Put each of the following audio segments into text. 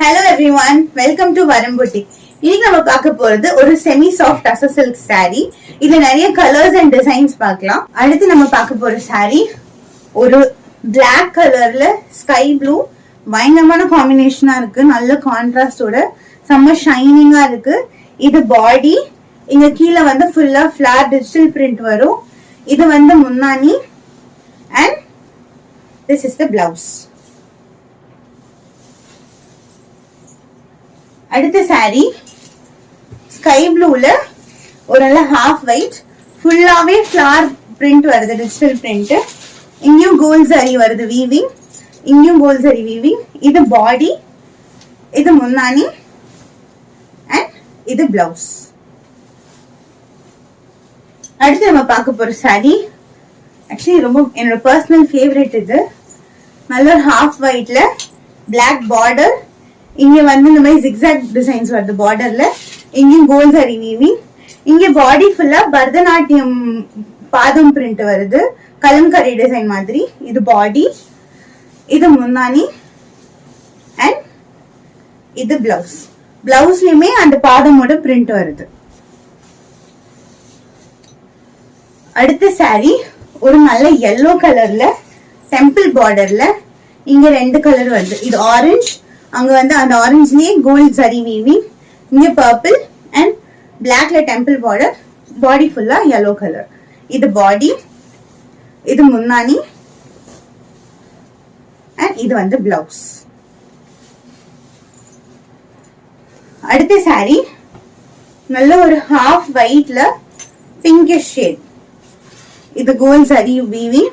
Hello everyone, welcome to Varam Boutique. இன்னைக்கு நம்ம பார்க்க போறது ஒரு செமி சாஃப்ட் அச சில்க் saree. இதுல நிறைய கலர்ஸ் அண்ட் டிசைன்ஸ் பார்க்கலாம். அடுத்து நம்ம பார்க்க போற saree ஒரு black கலர்ல ஸ்கை ப்ளூ பயங்கரமான காம்பினேஷனா இருக்கு. நல்ல கான்ட்ராஸ்டோட செம்ம ஷைனிங்கா இருக்கு. இது பாடி, இங்க கீழ வந்து ஃபுல்லா ஃபிளார் டிஜிட்டல் பிரிண்ட் வரும். இது வந்து முன்னாடி and this is the blouse. அடுத்த saree ஸ்கை ப்ளூல ஒரு நல்ல ஹாஃப் ஒயிட் ஃபுல்லாவே ஃபிளார் பிரிண்ட் வருது, டிஜிட்டல் பிரிண்ட். இங்கேயும் கோல்ட் சரி வருது வீவிங், இங்கேயும் கோல்ட் சரி வீவிங். இது பாடி, இது முன்னாடி அண்ட் இது பிளவுஸ். அடுத்து நம்ம பார்க்க போற saree ஆக்சுவலி ரொம்ப என்னோட பர்சனல் ஃபேவரட். இது நல்ல ஹாஃப் ஒயிட்ல பிளாக் பார்டர், இங்க வந்து இந்த மாதிரி zigzag டிசைன்ஸ் வருது பார்டர்ல. இங்கேயும் கோல்ட் சரி வீவிங். இங்க பாடி ஃபுல்லா பரதநாட்டியம் பாதம் பிரிண்ட் வருது, கலம்கரி டிசைன் மாதிரி. இது பாடி, இது முன்னாடி அண்ட் இது பிளவுஸ். பிளவுஸ்லயுமே அந்த பாதமோட பிரிண்ட் வருது. அடுத்த saree ஒரு நல்ல yellow கலர்ல டெம்பிள் பார்டர்ல இங்க ரெண்டு கலர் வருது. இது ஆரஞ்சு, அங்க வந்து அந்த ஆரஞ்சுலயே கோல்ட் சரி வீவிங். இங்க பர்பிள் அண்ட் பிளாக்ல டெம்பிள் பார்டர், பாடி ஃபுல்லா yellow கலர். இது பாடி, இது முன்னாடி அண்ட் இது வந்து பிளவுஸ். அடுத்த saree நல்ல ஒரு ஹாஃப் ஒயிட்ல பிங்கிஷ் ஷேட். இது கோல்ட் சரி வீவிங்,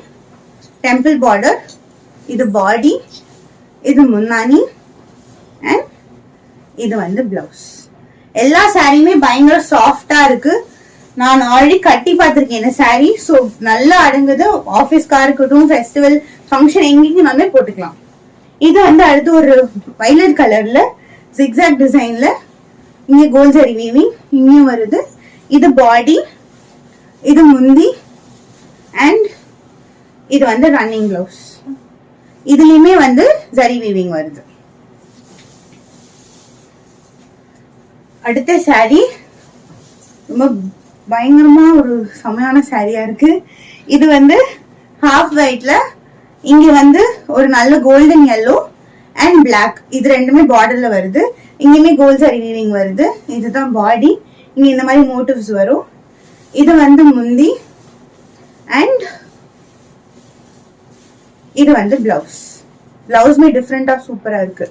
டெம்பிள் பார்டர். இது பாடி, இது முன்னாடி அண்ட் இது வந்து பிளவுஸ். எல்லா சாரியுமே பயங்கர சாஃப்டா இருக்கு. நான் ஆல்ரெடி கட்டி பார்த்திருக்கேன் இந்த saree. ஸோ நல்லா அடங்குது. ஆஃபீஸ்க்கா இருக்கட்டும், ஃபெஸ்டிவல் ஃபங்க்ஷன் எங்கேயும் வந்து போட்டுக்கலாம். இது வந்து அடுத்து ஒரு வயலட் கலர்ல zigzag டிசைன்ல இங்க கோல்ட் சரி வீவிங் இங்கேயும் வருது. இது பாடி, இது முந்தி அண்ட் இது வந்து ரன்னிங் பிளவுஸ். இதுலயுமே வந்து சரி வீவிங் வருது. அடுத்த saree ரொம்ப பயங்கரமா ஒரு செமையான சாரியா இருக்கு. இது வந்து ஹாஃப் ஒயிட்ல இங்க வந்து ஒரு நல்ல கோல்டன் yellow அண்ட் பிளாக், இது ரெண்டுமே பார்டர்ல வருது. இங்கேயுமே கோல்ட் சரி வீவிங் வருது. இதுதான் பாடி, இங்க இந்த மாதிரி மோட்டிவ்ஸ் வரும். இது வந்து முந்தி அண்ட் இது வந்து பிளவுஸ். பிளவுஸ்மே டிஃப்ரெண்டா சூப்பரா இருக்கு.